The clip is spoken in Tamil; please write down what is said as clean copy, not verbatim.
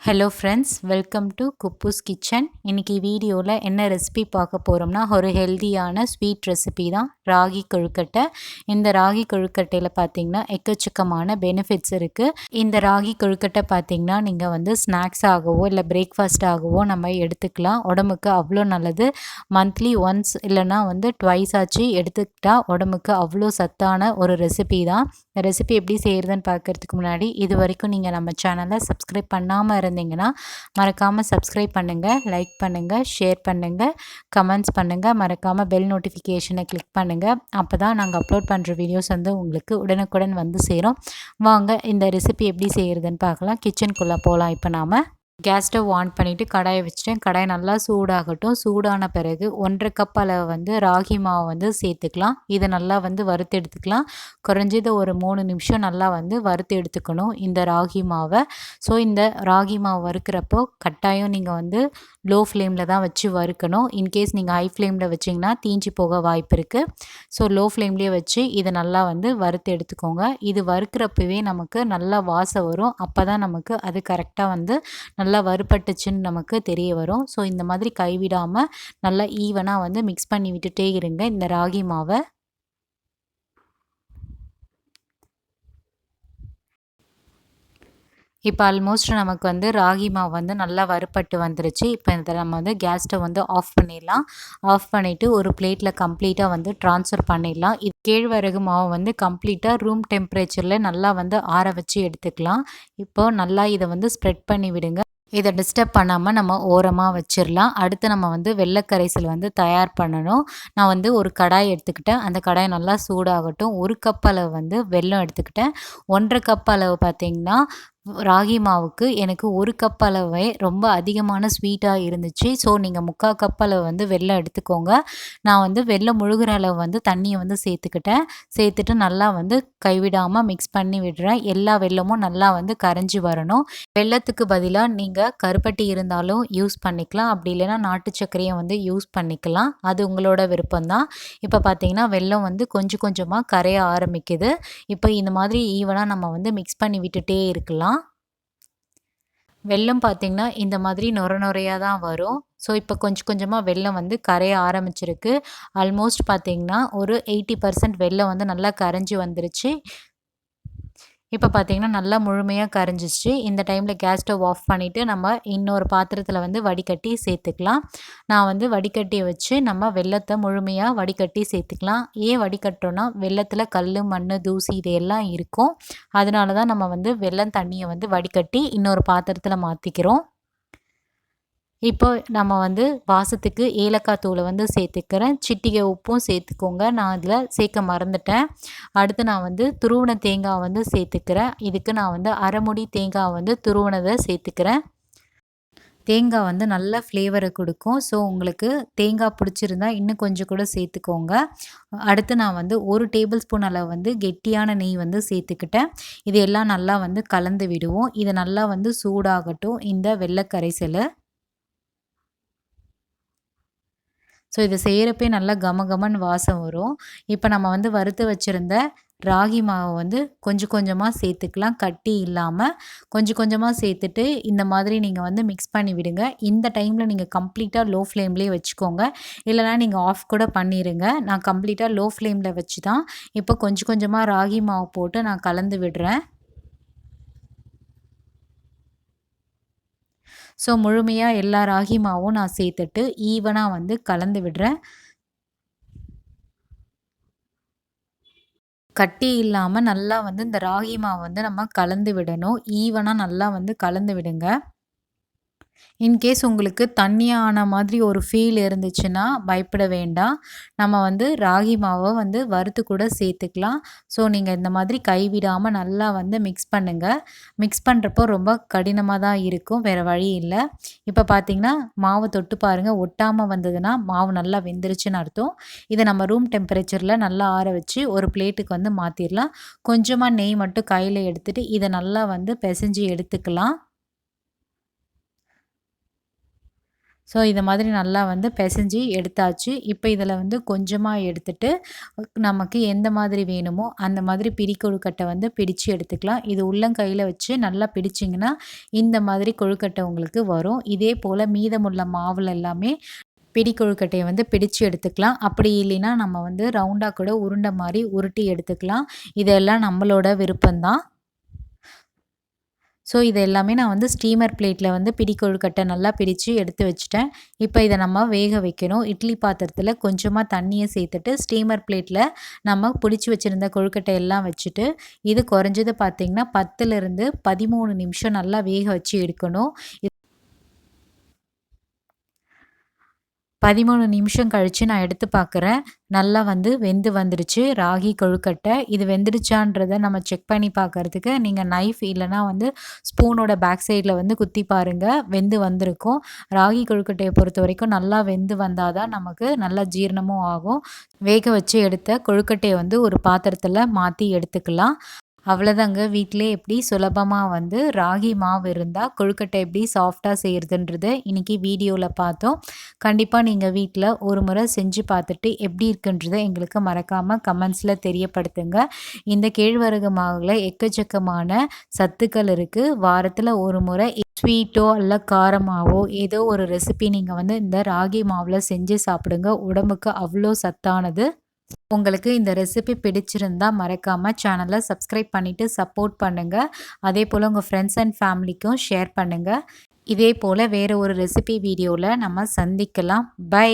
Hello friends, welcome to kuboos kitchen. இன்றைக்கி வீடியோவில் என்ன ரெசிபி பார்க்க போகிறோம்னா, ஒரு ஹெல்தியான ஸ்வீட் ரெசிபி தான் ராகி கொழுக்கட்டை. இந்த ராகி கொழுக்கட்டையில் பார்த்திங்கன்னா எக்கச்சக்கமான பெனிஃபிட்ஸ் இருக்குது. இந்த ராகி கொழுக்கட்டை பார்த்திங்கன்னா நீங்கள் வந்து ஸ்நாக்ஸ் ஆகவோ இல்லை பிரேக்ஃபாஸ்ட் ஆகவோ நம்ம எடுத்துக்கலாம். உடம்புக்கு அவ்வளோ நல்லது. மந்த்லி ஒன்ஸ் இல்லைனா வந்து ட்வைஸ் ஆச்சு எடுத்துக்கிட்டால் உடம்புக்கு அவ்வளோ சத்தான ஒரு ரெசிபி தான். இந்த ரெசிபி எப்படி செய்கிறதுன்னு பார்க்குறதுக்கு முன்னாடி இது வரைக்கும் நீங்கள் நம்ம சேனலை சப்ஸ்கிரைப் பண்ணாமல் இருந்தீங்கன்னா மறக்காமல் சப்ஸ்கிரைப் பண்ணுங்கள், லைக் பண்ணுங்கள், ஷேர் பண்ணுங்கள், கமெண்ட்ஸ் பண்ணுங்கள். மறக்காமல் பெல் நோட்டிஃபிகேஷனை கிளிக் பண்ணுங்கள். அப்போ தான் நாங்கள் அப்லோட் பண்ணுற வீடியோஸ் வந்து உங்களுக்கு உடனுக்குடன் வந்து சேரும். வாங்க இந்த ரெசிபி எப்படி செய்கிறதுன்னு பார்க்கலாம். கிச்சனுக்குள்ளே போகலாம். இப்போ நாம் கேஸ் ஸ்டவ் ஆன் பண்ணிவிட்டு கடாயை வச்சுட்டேன். கடாய் நல்லா சூடாகட்டும். சூடான பிறகு 1.5 கப் அளவு வந்து ராகி மாவு வந்து சேர்த்துக்கலாம். இதை நல்லா வந்து வறுத்து எடுத்துக்கலாம். குறைஞ்சது ஒரு 3 நிமிஷம் நல்லா வந்து வறுத்து எடுத்துக்கணும் இந்த ராகி மாவை. ஸோ இந்த ராகி மாவு வறுக்கிறப்போ கட்டாயம் நீங்கள் வந்து லோ ஃப்ளேமில் தான் வச்சு வறுக்கணும். இன்கேஸ் நீங்கள் ஹை ஃப்ளேமில் வச்சிங்கன்னா தீஞ்சு போக வாய்ப்பு இருக்குது. ஸோ லோ ஃப்ளேம்லேயே வச்சு இதை நல்லா வந்து வறுத்து எடுத்துக்கோங்க. இது வறுக்கிறப்பவே நமக்கு நல்லா வாசம் வரும். அப்போ தான் நமக்கு அது கரெக்டாக வந்து நல்லா வறுபட்டுச்சுன்னு நமக்கு தெரிய வரும். ஸோ இந்த மாதிரி கைவிடாமல் நல்லா ஈவனாக வந்து மிக்ஸ் பண்ணி விட்டுட்டே இருங்க இந்த ராகி மாவை. இப்போ ஆல்மோஸ்ட் நமக்கு வந்து ராகி மாவு வந்து நல்லா வறுபட்டு வந்துருச்சு. இப்போ இதை நம்ம வந்து கேஸ் ஸ்டவ் வந்து ஆஃப் பண்ணிடலாம். ஆஃப் பண்ணிவிட்டு ஒரு பிளேட்டில் கம்ப்ளீட்டாக வந்து ட்ரான்ஸ்ஃபர் பண்ணிடலாம். இது கேழ்வரகு மாவு வந்து கம்ப்ளீட்டாக ரூம் டெம்பரேச்சரில் நல்லா வந்து ஆற வச்சு எடுத்துக்கலாம். இப்போது நல்லா இதை வந்து ஸ்ப்ரெட் பண்ணி விடுங்க. இதை டிஸ்டர்ப் பண்ணாமல் நம்ம ஓரமாக வச்சிடலாம். அடுத்து நம்ம வந்து வெள்ளைக்கரைசல் வந்து தயார் பண்ணணும். நான் வந்து ஒரு கடாய் எடுத்துக்கிட்டேன். அந்த கடாய் நல்லா சூடாகட்டும். 1 கப் அளவு வந்து வெல்லம் எடுத்துக்கிட்டேன். 1.5 கப் அளவு பார்த்திங்கன்னா ராகி மாவுக்கு எனக்கு 1 கப் அளவே ரொம்ப அதிகமான ஸ்வீட்டாக இருந்துச்சு. ஸோ நீங்கள் 3/4 கப் அளவு வந்து வெல்லம் எடுத்துக்கோங்க. நான் வந்து வெல்லம் முழுகிற அளவு வந்து தண்ணியை வந்து சேர்த்துக்கிட்டேன். சேர்த்துட்டு நல்லா வந்து கைவிடாமல் மிக்ஸ் பண்ணி விடுறேன். எல்லா வெல்லமும் நல்லா வந்து கரைஞ்சி வரணும். வெல்லத்துக்கு பதிலாக நீங்கள் கருப்பட்டி இருந்தாலும் யூஸ் பண்ணிக்கலாம். அப்படி இல்லைன்னா நாட்டு சர்க்கரையை வந்து யூஸ் பண்ணிக்கலாம். அது உங்களோட விருப்பம்தான். இப்போ பார்த்தீங்கன்னா வெல்லம் வந்து கொஞ்சம் கொஞ்சமாக கரைய ஆரம்பிக்குது. இப்போ இந்த மாதிரி ஈவனாக நம்ம வந்து மிக்ஸ் பண்ணி விட்டுட்டே இருக்கலாம். வெல்லம் பார்த்திங்கன்னா இந்த மாதிரி நொர நொறையாக தான் வரும். ஸோ இப்போ கொஞ்சம் கொஞ்சமாக வெல்லம் வந்து கரைய ஆரம்பிச்சிருக்கு. ஆல்மோஸ்ட் பார்த்திங்கன்னா ஒரு 80% வெல்லம் வந்து நல்லா கரைஞ்சி வந்துருச்சு. இப்போ பார்த்திங்கன்னா நல்லா முழுமையாக கரைஞ்சிச்சு. இந்த டைமில் கேஸ் ஸ்டவ் ஆஃப் பண்ணிவிட்டு நம்ம இன்னொரு பாத்திரத்தில் வந்து வடிகட்டி சேர்த்துக்கலாம். நான் வந்து வடிகட்டியை வச்சு நம்ம வெல்லத்தை முழுமையாக வடிகட்டி சேர்த்துக்கலாம். ஏன் வடிகட்டுறோன்னா வெல்லத்தில் கல், மண், தூசி இதையெல்லாம் இருக்கும். அதனால தான் நம்ம வந்து வெல்லம் தண்ணியை வந்து வடிகட்டி இன்னொரு பாத்திரத்தில் மாற்றிக்கிறோம். இப்போ நம்ம வந்து வாசத்துக்கு ஏலக்காய் தூளை வந்து சேர்த்துக்கிறேன். சிட்டிகை உப்பும் சேர்த்துக்கோங்க. நான் அதில் சேர்க்க மறந்துட்டேன். அடுத்து நான் வந்து துருவின தேங்காய் வந்து சேர்த்துக்கிறேன். இதுக்கு நான் வந்து அரை முடி தேங்காய் வந்து துருவினதை சேர்த்துக்கிறேன். தேங்காய் வந்து நல்ல ஃப்ளேவரை கொடுக்கும். ஸோ உங்களுக்கு தேங்காய் பிடிச்சிருந்தா இன்னும் கொஞ்சம் கூட சேர்த்துக்கோங்க. அடுத்து நான் வந்து 1 டேபிள் ஸ்பூன் அளவு வந்து கெட்டியான நெய் வந்து சேர்த்துக்கிட்டேன். இது எல்லாம் நல்லா வந்து கலந்து விடுவோம். இது நல்லா வந்து சூடாகட்டும் இந்த வெல்லக்கரைசல். ஸோ இதை செய்கிறப்பே நல்லா கமகமன்னு வாசம் வரும். இப்போ நம்ம வந்து வறுத்து வச்சுருந்த ராகி மாவை வந்து கொஞ்சம் கொஞ்சமாக சேர்த்துக்கலாம். கட்டி இல்லாமல் கொஞ்சம் கொஞ்சமாக சேர்த்துட்டு இந்த மாதிரி நீங்கள் வந்து மிக்ஸ் பண்ணி விடுங்க. இந்த டைமில் நீங்கள் கம்ப்ளீட்டாக லோ ஃப்ளேம்லேயே வச்சுக்கோங்க. இல்லைனா நீங்கள் ஆஃப் கூட பண்ணிடுங்க. நான் கம்ப்ளீட்டாக லோ ஃப்ளேமில் வச்சு தான் இப்போ கொஞ்சம் கொஞ்சமாக ராகி மாவு போட்டு நான் கலந்து விடுறேன். ஸோ முழுமையாக எல்லா ராகி மாவும் நான் சேர்த்துட்டு ஈவனாக வந்து கலந்து விடுறேன். கட்டி இல்லாமல் நல்லா வந்து இந்த ராகி மாவு வந்து நம்ம கலந்து விடணும். ஈவனாக நல்லா வந்து கலந்து விடுங்க. இன்கேஸ் உங்களுக்கு தண்ணியான மாதிரி ஒரு ஃபீல் இருந்துச்சுன்னா பயப்பட வேண்டாம். நம்ம வந்து ராகி மாவை வந்து வறுத்து கூட சேர்த்துக்கலாம். ஸோ நீங்கள் இந்த மாதிரி கைவிடாமல் நல்லா வந்து மிக்ஸ் பண்ணுங்கள். மிக்ஸ் பண்ணுறப்போ ரொம்ப கடினமாக தான் இருக்கும். வேறு வழி இல்லை. இப்போ பார்த்தீங்கன்னா மாவை தொட்டு பாருங்கள். ஒட்டாமல் வந்ததுன்னா மாவு நல்லா வெந்துருச்சுன்னு அர்த்தம். இதை நம்ம ரூம் டெம்பரேச்சரில் நல்லா ஆற வச்சு ஒரு பிளேட்டுக்கு வந்து மாற்றிடலாம். கொஞ்சமாக நெய் மட்டும் கையில் எடுத்துகிட்டு இதை நல்லா வந்து பிசைஞ்சு எடுத்துக்கலாம். ஸோ இத மாதிரி நல்லா வந்து பிசைஞ்சு எடுத்தாச்சு. இப்போ இதில் வந்து கொஞ்சமாக எடுத்துட்டு நமக்கு எந்த மாதிரி வேணுமோ அந்த மாதிரி பிடி கொழுக்கட்டை வந்து பிடிச்சு எடுத்துக்கலாம். இது உள்ளங்கையில் வச்சு நல்லா பிடிச்சிங்கன்னா இந்த மாதிரி கொழுக்கட்டை உங்களுக்கு வரும். இதே போல் மீதமுள்ள மாவுல எல்லாமே பிடி கொழுக்கட்டையை வந்து பிடிச்சு எடுத்துக்கலாம். அப்படி இல்லைன்னா நம்ம வந்து ரவுண்டாக கூட உருண்டை மாதிரி உருட்டி எடுத்துக்கலாம். இதெல்லாம் நம்மளோட விருப்பம்தான். ஸோ இது எல்லாமே நான் வந்து ஸ்டீமர் பிளேட்டில் வந்து பிடி கொழுக்கட்டை நல்லா பிடிச்சு எடுத்து வச்சுட்டேன். இப்போ இதை நம்ம வேக வைக்கணும். இட்லி பாத்திரத்தில் கொஞ்சமாக தண்ணியை சேர்த்துட்டு ஸ்டீமர் பிளேட்டில் நம்ம பிடிச்சி வச்சுருந்த கொழுக்கட்டை எல்லாம் வச்சுட்டு இது குறைஞ்சது பார்த்திங்கன்னா 10லேருந்து 13 நிமிஷம் நல்லா வேக வச்சு எடுக்கணும். 13 நிமிஷம் கழித்து நான் எடுத்து பார்க்குறேன். நல்லா வந்து வெந்து வந்துருச்சு ராகி கொழுக்கட்டை. இது வெந்துருச்சான்றதை நம்ம செக் பண்ணி பார்க்குறதுக்கு நீங்கள் நைஃப் இல்லைனா வந்து ஸ்பூனோட பேக் சைடில் வந்து குத்தி பாருங்கள். வெந்து வந்திருக்கும். ராகி கொழுக்கட்டையை பொறுத்த வரைக்கும் நல்லா வெந்து வந்தால் தான் நமக்கு நல்லா ஜீரணமும் ஆகும். வேக வச்சு எடுத்த கொழுக்கட்டையை வந்து ஒரு பாத்திரத்தில் மாற்றி எடுத்துக்கலாம். அவ்வளோதாங்க. வீட்டிலே எப்படி சுலபமாக வந்து ராகி மாவு இருந்தால் கொழுக்கட்டை எப்படி சாஃப்டாக செய்கிறதுன்றத இன்றைக்கி வீடியோவில் பார்த்தோம். கண்டிப்பாக நீங்கள் வீட்டில் ஒரு முறை செஞ்சு பார்த்துட்டு எப்படி இருக்குன்றதை எங்களுக்கு மறக்காமல் கமெண்ட்ஸில் தெரியப்படுத்துங்க. இந்த கேழ்வரகு மாவில் எக்கச்சக்கமான சத்துக்கள் இருக்குது. வாரத்தில் ஒரு முறை ஸ்வீட்டோ அல்ல காரமாவோ ஏதோ ஒரு ரெசிபி நீங்கள் வந்து இந்த ராகி மாவில் செஞ்சு சாப்பிடுங்க. உடம்புக்கு அவ்வளோ சத்தானது. உங்களுக்கு இந்த ரெசிபி பிடிச்சிருந்தா மறக்காமல் சேனலை சப்ஸ்கிரைப் பண்ணிவிட்டு சப்போர்ட் பண்ணுங்கள். அதே போல் உங்கள் ஃப்ரெண்ட்ஸ் அண்ட் ஃபேமிலிக்கும் ஷேர் பண்ணுங்கள். இதே போல் வேறு ஒரு ரெசிபி வீடியோவில் நம்ம சந்திக்கலாம். பை.